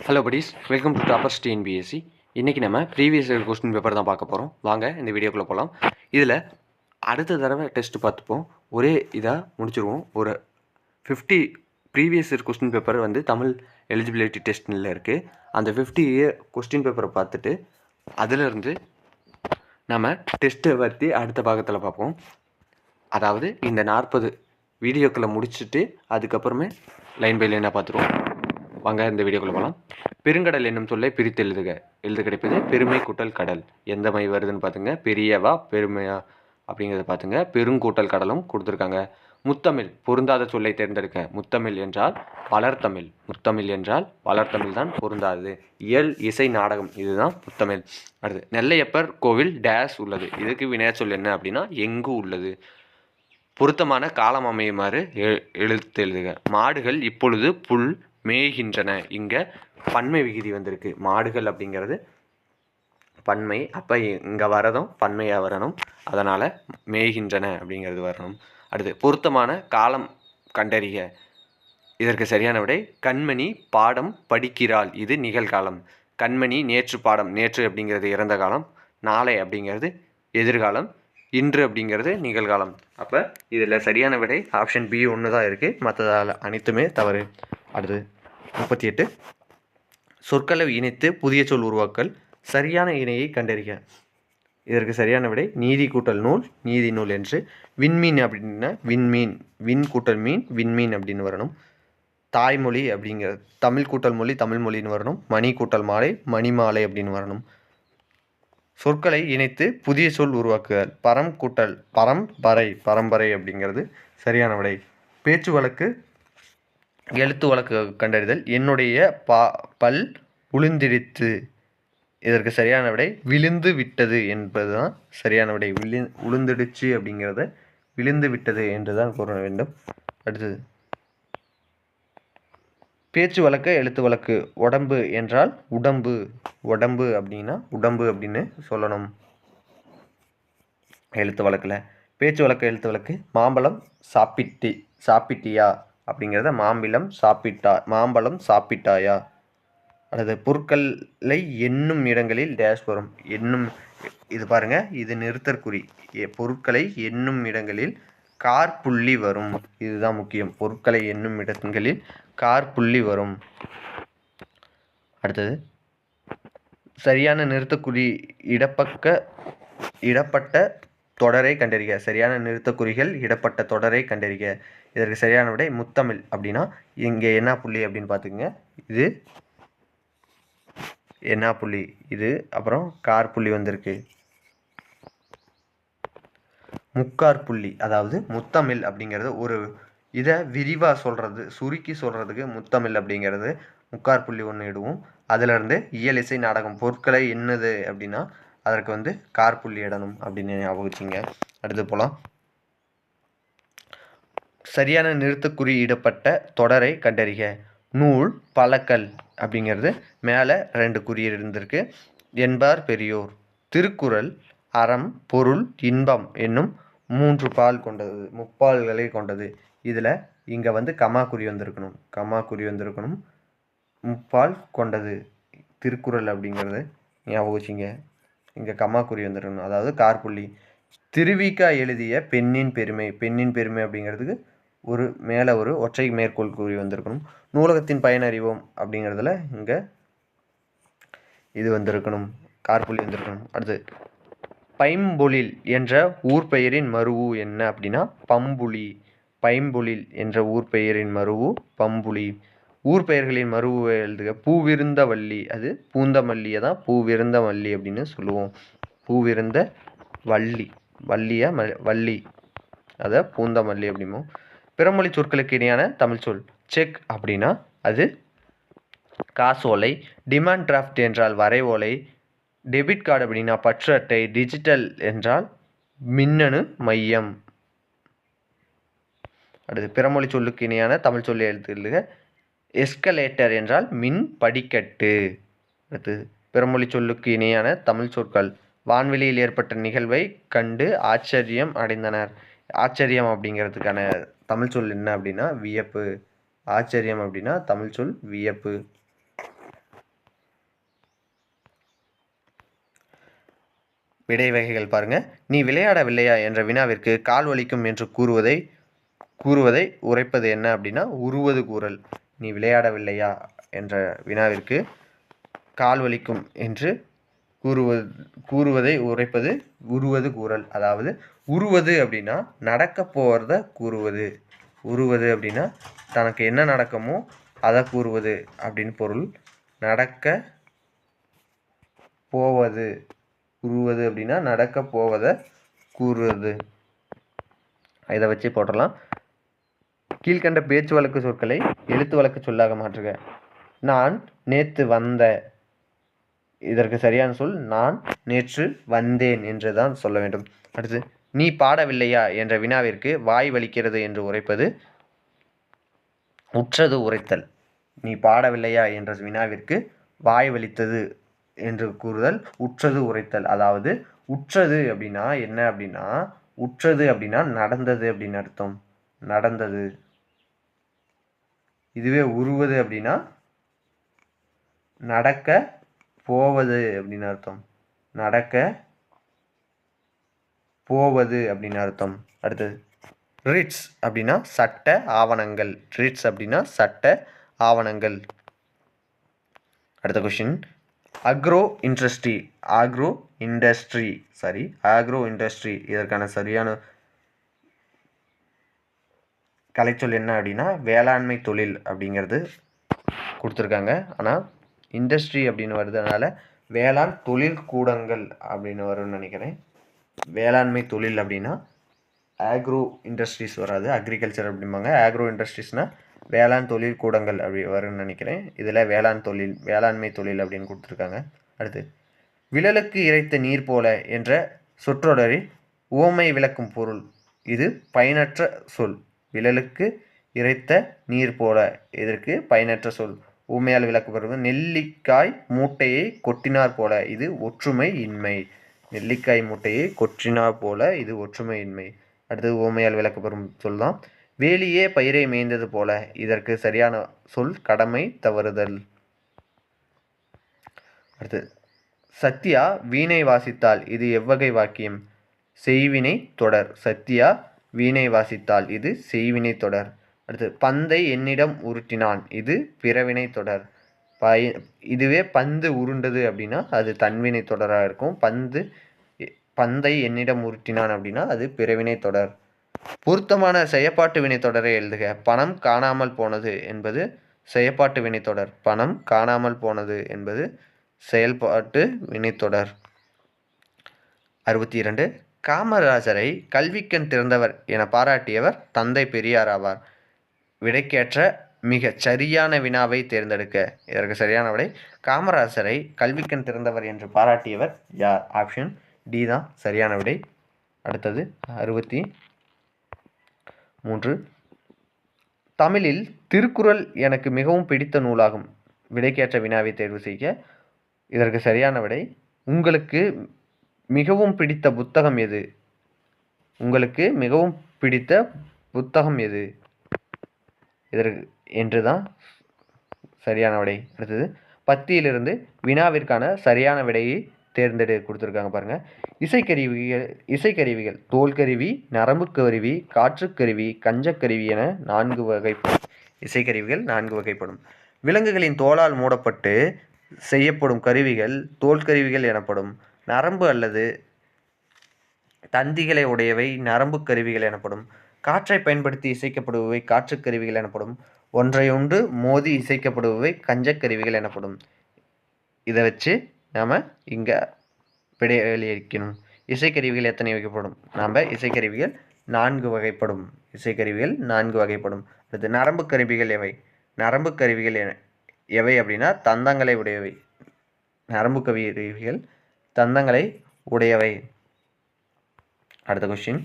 Hello buddies, welcome to toppers TNPSC. இன்றைக்கி நம்ம previous year question paper தான் பார்க்க போகிறோம். வாங்க இந்த வீடியோக்குள்ளே போகலாம். இதில் அடுத்த தடவை டெஸ்ட் பார்த்துப்போம். ஒரே இதாக முடிச்சிருவோம். ஒரு 50 ப்ரீவியஸ் இயர் கொஸ்டின் பேப்பர் வந்து தமிழ் எலிஜிபிலிட்டி டெஸ்ட்டில் இருக்குது. அந்த 50 இயர் கொஸ்டின் பேப்பரை பார்த்துட்டு அதிலிருந்து நம்ம டெஸ்ட்டை பற்றி அடுத்த பாகத்தில் பார்ப்போம். அதாவது இந்த 40 வீடியோக்களை முடிச்சுட்டு அதுக்கப்புறமே லைன் பை லைனாக பார்த்துருவோம். வாங்க இந்த வீடியோக்குள்ள போகலாம். பெருங்கடல் என்னும் சொல்லை பிரித்து எழுத கிடைப்பது பெருமை கூட்டல் கடல். எந்த மை வருதுன்னு பார்த்துங்க. பெரியவா பெருமையா அப்படிங்கிறத பார்த்துங்க. பெருங்கூட்டல் கடலும் கொடுத்துருக்காங்க. முத்தமிழ் பொருந்தாத சொல்லை தேர்ந்தெடுக்க. முத்தமிழ் என்றால் வளர்த்தமிழ். முத்தமிழ் என்றால் வளர்த்தமிழ் தான் பொருந்தாது. இயல் இசை நாடகம் இதுதான் முத்தமிழ். அடுத்து நெல்லையப்பர் கோவில் டேஸ் உள்ளது. இதுக்கு வினையா சொல் என்ன அப்படின்னா எங்கு உள்ளது. பொருத்தமான காலம் அமையுமாறு எழுத்து எழுதுக. மாடுகள் இப்பொழுது புல் மேய்கின்றன. இங்கே பன்மை விகுதி வந்திருக்கு. மாடுகள் அப்படிங்கிறது பன்மை. அப்போ இங்கே வரதும் பன்மையாக வரணும். அதனால் மேய்கின்றன அப்படிங்கிறது வரணும். அடுத்து பொருத்தமான காலம் கண்டறிக. இதற்கு சரியான விடை கண்மணி பாடம் படிக்கிறாள். இது நிகழ்காலம். கண்மணி நேற்று பாடம். நேற்று அப்படிங்கிறது இறந்த காலம். நாளை அப்படிங்கிறது எதிர்காலம். இன்று அப்படிங்கிறது நிகழ்காலம். அப்போ இதில் சரியான விடை ஆப்ஷன் பி ஒன்று தான் இருக்குது. மற்றதால் அனைத்துமே தவறு. அடுத்து 38 சொற்களை இணைத்து புதிய சொல் உருவாக்கல். சரியான இணையை கண்டறிக. இதற்கு சரியான விடை நீதி கூட்டல் நூல் நீதி நூல் என்று. விண்மீன் அப்படின்னா விண்மீன். விண் கூட்டல் மீன் விண்மீன் அப்படின்னு வரணும். தாய்மொழி அப்படிங்கிற தமிழ் கூட்டல் மொழி தமிழ் மொழின்னு வரணும். மணி கூட்டல் மாலை மணி மாலை அப்படின்னு வரணும். சொற்களை இணைத்து புதிய சொல் உருவாக்குதல். பரம் கூட்டல் பரம்பரை பரம்பரை அப்படிங்கிறது சரியான விடை. பேச்சு வழக்கு எழுத்து வழக்கு கண்டறிதல். என்னுடைய பல் உளுந்திடித்து. இதற்கு சரியான விடை விழுந்து விட்டது என்பது தான் சரியான விடை. உளுந்திடுச்சு அப்படிங்கிறத விழுந்து விட்டது என்று தான் கூற வேண்டும். அடுத்தது பேச்சு வழக்கு எழுத்து வழக்கு. உடம்பு என்றால் உடம்பு. உடம்பு அப்படின்னா உடம்பு அப்படின்னு சொல்லணும் எழுத்து வழக்கில். பேச்சு வழக்கு எழுத்து வழக்கு. மாம்பழம் சாப்பிட்டியா அப்படிங்கிறத மாம்பழம் சாப்பிட்டாயா. அல்லது பொருட்களை எண்ணும் இடங்களில் டேஷ் வரும். எண்ணும் இது பாருங்க, இது நிறுத்தற்குறி. பொருட்களை எண்ணும் இடங்களில் கார்புள்ளி வரும். இதுதான் முக்கியம். பொருட்களை எண்ணும் இடங்களில் கார்புள்ளி வரும். அடுத்தது சரியான நிறுத்தக்குறி இடப்பட்ட தொடரை கண்டறிக. சரியான நிறுத்தக்குறிகள் இடப்பட்ட தொடரை கண்டறிக. இதற்கு சரியான விடை முத்தமிழ். அப்படின்னா இங்கே என்ன புள்ளி அப்படின்னு பார்த்துக்கங்க. இது என்ன புள்ளி இது. அப்புறம் கார் புள்ளி வந்திருக்கு. முக்கார் புள்ளி அதாவது முத்தமிழ் அப்படிங்கிறது ஒரு இதை விரிவாக சொல்கிறது சுருக்கி சொல்கிறதுக்கு முத்தமிழ் அப்படிங்கிறது முக்கார் புள்ளி ஒன்று இடுவோம். அதிலிருந்து இயல் இசை நாடகம் பொருட்களை என்னது அப்படின்னா அதற்கு வந்து கார்புள்ளி இடணும் அப்படின்னு ஞாபகிச்சிங்க. அடுத்து போகலாம். சரியான நிறுத்தக்குறி இடப்பட்ட தொடரை கண்டறிக. நூல் பழக்கல் அப்படிங்கிறது மேலே 2 குறியீடு இருந்திருக்கு. என்பார் பெரியோர். திருக்குறள் அறம் பொருள் இன்பம் என்னும் 3 பால் கொண்டது. முப்பால்களை கொண்டது. இதில் இங்கே வந்து கமா குறி வந்திருக்கணும். முப்பால் கொண்டது திருக்குறள் அப்படிங்கிறது ஞாபகம் வச்சுங்க. இங்கே கமா குறி வந்துருக்கணும். அதாவது கார்புள்ளி. திருவிக்கா எழுதிய பெண்ணின் பெருமை அப்படிங்கிறதுக்கு மேலே ஒரு ஒற்றை மேற்கோள் குறி வந்திருக்கணும். நூலகத்தின் பயன் அறிவோம் அப்படிங்கிறதுல இங்கே இது வந்திருக்கணும். கார்புள்ளி வந்திருக்கணும். அடுத்து பைம்பொழில் என்ற ஊர் பெயரின் மருவு என்ன அப்படின்னா பம்புலி. பைம்பொழில் என்ற ஊர் பெயரின் மருவு பம்புலி. ஊர் பெயர்களின் மருவு எழுதுக. பூவிருந்த வள்ளி. அது பூந்தமல்லியை தான் பூவிருந்த வள்ளி அப்படின்னு சொல்லுவோம். பூவிருந்த வள்ளி வள்ளி அதை பூந்தமல்லி அப்படிமோ. பிறமொழி சொற்களுக்கு இணையான தமிழ் சொல். செக் அப்படின்னா அது காசோலை. டிமாண்ட் டிராஃப்ட் என்றால் வரைவோலை. டெபிட் கார்டு அப்படின்னா பற்று அட்டை. டிஜிட்டல் என்றால் மின்னணு மையம். அடுத்து பிறமொழி சொல்லுக்கு இணையான தமிழ் சொல்லி எழுத்துக. எஸ்கலேட்டர் என்றால் மின் படிக்கட்டு. அடுத்து பிறமொழி சொல்லுக்கு இணையான தமிழ் சொற்கள். வான்வெளியில் ஏற்பட்ட நிகழ்வை கண்டு ஆச்சரியம் அடைந்தனர். ஆச்சரியம் அப்படிங்கிறதுக்கான தமிழ் சொல் என்ன அப்படின்னா வியப்பு. ஆச்சரியம் அப்படின்னா தமிழ் சொல் வியப்பு. விடை வகைகள் பாருங்கள். நீ விளையாடவில்லையா என்ற வினாவிற்கு கால் வலிக்கும் என்று கூறுவதை உரைப்பது என்ன அப்படின்னா உருவது கூறல். நீ விளையாடவில்லையா என்ற வினாவிற்கு கால் வலிக்கும் என்று கூறுவதை உரைப்பது உருவது கூறல். அதாவது உருவது அப்படின்னா நடக்க போகிறத கூறுவது. உருவது அப்படின்னா தனக்கு என்ன நடக்குமோ அதை கூறுவது அப்படின்னு பொருள். நடக்க போவது. உருவது அப்படின்னா நடக்க போவதை கூறுவது. இதை வச்சு போட்டுடலாம். கீழ்கண்ட பேச்சு வழக்கு சொற்களை எழுத்து வழக்கு சொல்லாக மாற்றுக. நான் நேற்று வந்த. இதற்கு சரியான சொல் நான் நேற்று வந்தேன் என்று தான் சொல்ல வேண்டும். அடுத்து நீ பாடவில்லையா என்ற வினாவிற்கு வாய் வலிக்கிறது என்று உரைப்பது உற்றது உரைத்தல். நீ பாடவில்லையா என்ற வினாவிற்கு வாய் வலித்தது என்று கூறுதல் உற்றது உரைத்தல். அதாவது உற்றது அப்படின்னா என்ன அப்படின்னா உற்றது அப்படின்னா நடந்தது அப்படின்னு அர்த்தம். நடந்தது. இதுவே உருவது அப்படின்னா நடக்க போவது அப்படின்னு அர்த்தம். நடக்க போவது அப்படின்னு அர்த்தம். அடுத்தது ரிட்ஸ் அப்படின்னா சட்ட ஆவணங்கள். ரிட்ஸ் அப்படின்னா சட்ட ஆவணங்கள். அடுத்த கொஸ்டின் அக்ரோ இண்டஸ்ட்ரி இதற்கான சரியான கலைச்சொல் என்ன அப்படின்னா வேளாண்மை தொழில் அப்படிங்கிறது கொடுத்துருக்காங்க. ஆனால் இண்டஸ்ட்ரி அப்படின்னு வருதுனால வேளாண் தொழில் கூடங்கள் அப்படின்னு வரும்னு நினைக்கிறேன். வேளாண்மை தொழில் அப்படின்னா ஆக்ரோ இண்டஸ்ட்ரீஸ் வராது, அக்ரிகல்ச்சர் அப்படிம்பாங்க. ஆக்ரோ இண்டஸ்ட்ரீஸ்னால் வேளாண் தொழில் கூடங்கள் அப்படி வரும்னு நினைக்கிறேன். இதில் வேளாண்மை தொழில் அப்படின்னு கொடுத்துருக்காங்க. அடுத்து விழலுக்கு இறைத்த நீர் போல என்ற சொற்றொடரில் உவமை விளக்கும் பொருள். இது பயனற்ற சொல். விழலுக்கு இறைத்த நீர் போல இதற்கு பயனற்ற சொல். உவமையால் விளக்கப்படுவது நெல்லிக்காய் மூட்டையை கொட்டினார் போல இது ஒற்றுமை இன்மை. நெல்லிக்காய் மூட்டையை கொற்றினார் போல இது ஒற்றுமை இன்மை. அடுத்தது உவமையால் விளக்கப்படும் சொல் தான் வேலியே பயிரை மேய்ந்தது போல. இதற்கு சரியான சொல் கடமை தவறுதல். அடுத்து சத்யா வீணை வாசித்தால் இது எவ்வகை வாக்கியம்? செய்வினை தொடர். சத்யா வீணை வாசித்தால் இது செய்வினை தொடர். அடுத்து பந்தை என்னிடம் உருட்டினான் இது பிறவினை தொடர். இதுவே பந்து உருண்டது அப்படின்னா அது தன்வினை தொடராக இருக்கும். பந்தை என்னிடம் உருட்டினான் அப்படின்னா அது பிறவினை தொடர். பொருத்தமான செயற்பாட்டு வினைத்தொடரை எழுதுக. பணம் காணாமல் போனது என்பது செயற்பாட்டு வினைத்தொடர். பணம் காணாமல் போனது என்பது செயல்பாட்டு வினைத்தொடர். 62 காமராஜரை கல்விக்கண் திறந்தவர் என பாராட்டியவர் தந்தை பெரியார் ஆவார். விடைக்கேற்ற மிகச் சரியான வினாவை தேர்ந்தெடுக்க. இதற்கு சரியான விடை காமராஜரை கல்விக்கண் திறந்தவர் என்று பாராட்டியவர் யார்? ஆப்ஷன் டி தான் சரியான விடை. அடுத்தது 63 தமிழில் திருக்குறள் எனக்கு மிகவும் பிடித்த நூலாகும். விடைக்கேற்ற வினாவை தேர்வு செய்ய. இதற்கு சரியான விடை உங்களுக்கு மிகவும் பிடித்த புத்தகம் எது? உங்களுக்கு மிகவும் பிடித்த புத்தகம் எது இதற்கு என்று தான் சரியான விடை. அடுத்தது பத்தியிலிருந்து வினாவிற்கான சரியான விடையை தேர்ந்தெடு கொடுத்துருக்காங்க பாருங்கள். இசைக்கருவிகள் தோல்கருவி, நரம்பு கருவி, காற்றுக்கருவி, கஞ்சக்கருவி என 4 வகைப்படும். இசைக்கருவிகள் 4 வகைப்படும். விலங்குகளின் தோலால் மூடப்பட்டு செய்யப்படும் கருவிகள் தோல்கருவிகள் எனப்படும். நரம்பு அல்லது தந்திகளை உடையவை நரம்பு கருவிகள் எனப்படும். காற்றை பயன்படுத்தி இசைக்கப்படுபவை காற்றுக்கருவிகள் எனப்படும். ஒன்றையொன்று மோதி இசைக்கப்படுபவை கஞ்சக்கருவிகள் எனப்படும். இதை வச்சு நாம் இங்கே விடையளிக்கணும். இசைக்கருவிகள் எத்தனை வகைப்படும்? நாம் இசைக்கருவிகள் 4 வகைப்படும். இசைக்கருவிகள் 4 வகைப்படும். அடுத்து நரம்பு கருவிகள் எவை? நரம்பு கருவிகள் எவை அப்படின்னா தந்தங்களை உடையவை. நரம்பு கருவிகள் தந்தங்களை உடையவை. அடுத்த கொஸ்டின்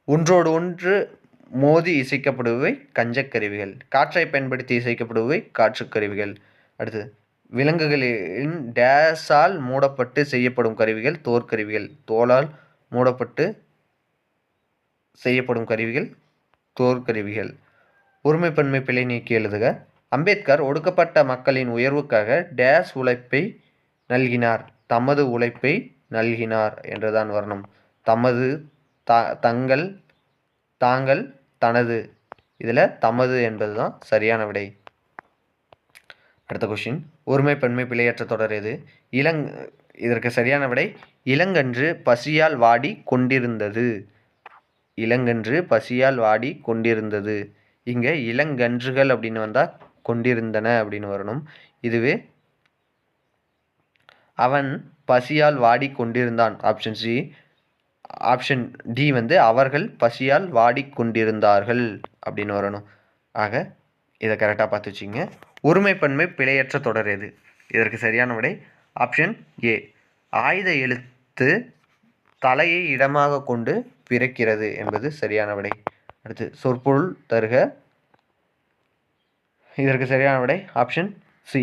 ஒன்றோடு ஒன்று மோதி இசைக்கப்படுபவை கஞ்சக்கருவிகள். காற்றை பயன்படுத்தி இசைக்கப்படுபவை காற்றுக்கருவிகள். அடுத்து விலங்குகளின் டேஸால் மூடப்பட்டு செய்யப்படும் கருவிகள் தோற்கருவிகள். தோலால் மூடப்பட்டு செய்யப்படும் கருவிகள் தோற்கருவிகள். ஒருமைப்பன்மை பிழை நீக்கி எழுதுக. அம்பேத்கர் ஒடுக்கப்பட்ட மக்களின் உயர்வுக்காக டேஸ் உழைப்பை நல்கினார். தமது உழைப்பை நல்கினார் என்றுதான் வரணும். தமது, தங்கள், தாங்கள், தனது. இதில் தமது என்பது தான் சரியான விடை. அடுத்த கொஸ்டின், ஒருமை பன்மை பிழையற்ற தொடர் எது? இதற்கு சரியான விடை இளங்கன்று பசியால் வாடி கொண்டிருந்தது. இளங்கன்று பசியால் வாடி கொண்டிருந்தது. இங்கே இளங்கன்றுகள் அப்படின்னு வந்தால் கொண்டிருந்தன அப்படின்னு வரணும். இதுவே அவன் பசியால் வாடி கொண்டிருந்தான் ஆப்ஷன் சி. ஆப்ஷன் டி வந்து அவர்கள் பசியால் வாடி கொண்டிருந்தார்கள் அப்படின்னு வரணும். ஆக இதை கரெக்டாக பார்த்து வச்சுங்க. ஒருமை பன்மை பிழையற்ற தொடர் எது? இதற்கு சரியான விடை ஆப்ஷன் ஏ. ஆயுத எழுத்து தலையை இடமாக கொண்டு பிறக்கிறது என்பது சரியான விடை. அடுத்து சொற்பொருள் தருக. இதற்கு சரியான விடை ஆப்ஷன் சி.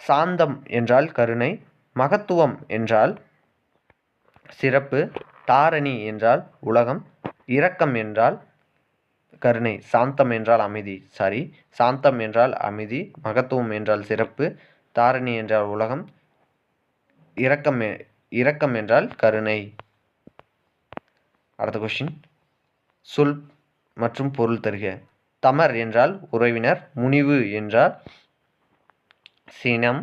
சாந்தம் என்றால் கருணை, மகத்துவம் என்றால் சிறப்பு, தாரணி என்றால் உலகம், இரக்கம் என்றால் கருணை. சாந்தம் என்றால் அமைதி, சாந்தம் என்றால் அமைதி, மகத்துவம் என்றால் சிறப்பு, தாரணி என்றால் உலகம், இரக்கம் என்றால் கருணை. அடுத்த கொஸ்டின், சொல் மற்றும் பொருள் தருக. தமர் என்றால் உறவினர், முனிவு என்றால் சினம்,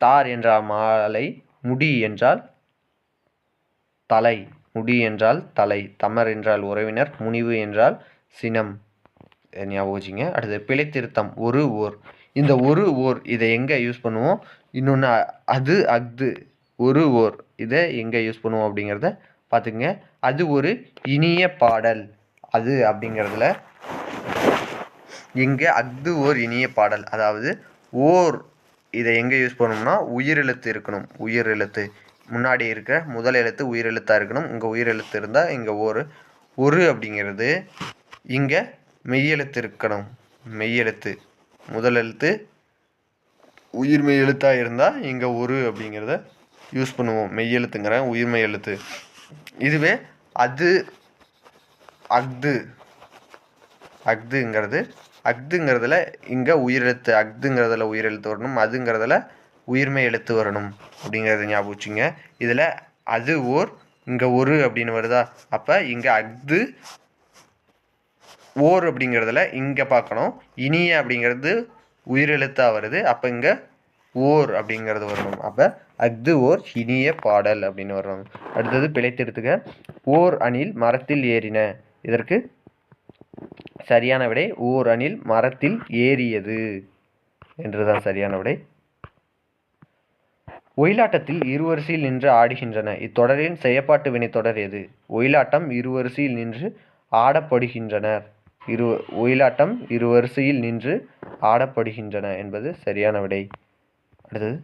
தார் என்றால் மாலை, முடி என்றால் தலை. முடி என்றால் தலை. தமர் என்றால் உறவினர், முனிவு என்றால் சினம். ஞாபகம் வச்சுங்க. அடுத்து பிழை திருத்தம் ஒரு ஓர். இந்த ஒரு ஓர் இதை எங்கே யூஸ் பண்ணுவோம்? இன்னொன்று அது அஃது ஒரு ஓர் இதை எங்கே யூஸ் பண்ணுவோம் அப்படிங்கிறத பார்த்துக்குங்க. அது ஒரு இனிய பாடல். அது அப்படிங்கிறதுல இங்கே அஃது ஓர் இனிய பாடல். அதாவது ஓர் இதை எங்கே யூஸ் பண்ணணும்னா உயிரெழுத்து இருக்கணும். உயிரெழுத்து முன்னாடி இருக்கிற முதல் எழுத்து உயிரெழுத்தாக இருக்கணும். இங்கே உயிரெழுத்து இருந்தால் இங்கே ஒரு அப்படிங்கிறது இங்கே மெய்யெழுத்து இருக்கணும். மெய்யெழுத்து முதல் எழுத்து உயிர்மெய் எழுத்தாக இருந்தால் இங்கே ஒரு அப்படிங்கிறத யூஸ் பண்ணுவோம். மெய்யெழுத்துங்கிற உயிர்மெய் எழுத்து. இதுவே அது அஃதுங்கிறதுல இங்கே உயிரெழுத்து, அஃதுங்கிறதுல உயிரெழுத்து வரணும், அதுங்கிறதுல உயிர்மெய் எழுத்து வரணும் அப்படிங்கிறத ஞாபகம் வச்சுங்க. இதில் அது ஓர், இங்கே ஒரு அப்படின்னு வருதா, அப்போ இங்கே அஃது ஓர் அப்படிங்கிறதுல இங்கே பார்க்கணும். இனிய அப்படிங்கிறது உயிரெழுத்தாக வருது, அப்போ இங்கே ஓர் அப்படிங்கிறது வரணும். அப்போ அஃது ஓர் இனிய பாடல் அப்படின்னு வரணும். அடுத்தது பிழைத்தெடுத்துக்க. ஓர் அணில் மரத்தில் ஏறின. இதற்கு சரியான விடை ஓர் அணில் மரத்தில் ஏறியது என்றுதான் சரியான விடை. ஒயிலாட்டத்தில் இருவரிசையில் நின்று ஆடுகின்றன. இத்தொடரின் செயற்பாட்டு வினைத்தொடர் எது? ஒயிலாட்டம் இருவரிசையில் நின்று ஆடப்படுகின்றனர். ஒயிலாட்டம் இருவரிசையில் நின்று ஆடப்படுகின்றன என்பது சரியான விடை. அடுத்தது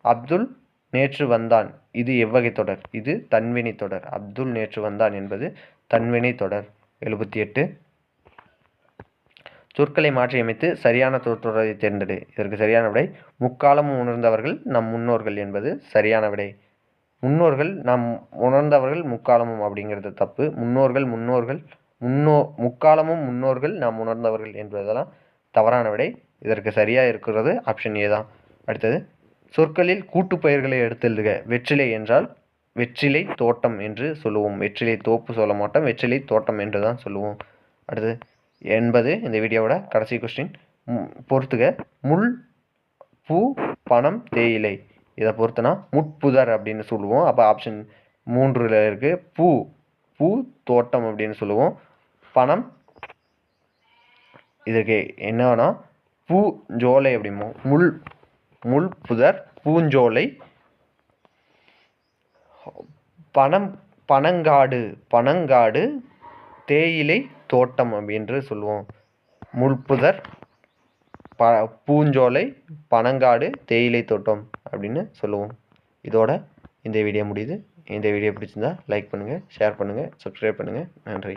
அப்துல் நேற்று வந்தான். இது எவ்வகை தொடர்? இது தன்வினை தொடர். அப்துல் நேற்று வந்தான் என்பது தன்வினை தொடர். 78. சொற்களை மாற்றியமைத்து சரியான தொடரை தேர்ந்தெடு. இதற்கு சரியான விடை முக்காலமும் உணர்ந்தவர்கள் நம் முன்னோர்கள் என்பது சரியான விடை. நம் உணர்ந்தவர்கள் முக்காலமும் அப்படிங்கிறது தப்பு. முக்காலமும் முன்னோர்கள் நாம் உணர்ந்தவர்கள் என்பதெல்லாம் தவறான விடை. இதற்கு சரியாக இருக்கிறது ஆப்ஷன் ஏ தான். அடுத்தது சொற்களில் கூட்டு பெயர்களை எடுத்து எழுதுக. வெற்றிலை என்றால் வெற்றிலை தோட்டம் என்று சொல்லுவோம். வெற்றிலை தோப்பு சொல்ல மாட்டோம், வெற்றிலை தோட்டம் என்று தான் சொல்லுவோம். அடுத்தது என்பது இந்த வீடியோவோட கடைசி கொஸ்டின். பொறுத்துக. முள், பூ, பணம், தேயிலை. இதை பொறுத்தனா முட்புதர் அப்படின்னு சொல்லுவோம். அப்போ ஆப்ஷன் 3ல் இருக்குது. பூ தோட்டம் அப்படின்னு சொல்லுவோம். பணம் இதுக்கு என்னன்னா பூஞ்சோலை அப்படிம்போம். முள் புதர், பூஞ்சோலை. பனங்காடு, தேயிலை தோட்டம் அப்படின்னு சொல்லுவோம். முள்புதர், பூஞ்சோலை, பனங்காடு, தேயிலை தோட்டம் அப்படின்னு சொல்லுவோம். இதோட இந்த வீடியோ முடியுது. இந்த வீடியோ பிடிச்சிருந்தா லைக் பண்ணுங்கள், ஷேர் பண்ணுங்கள், சப்ஸ்கிரைப் பண்ணுங்கள். நன்றி.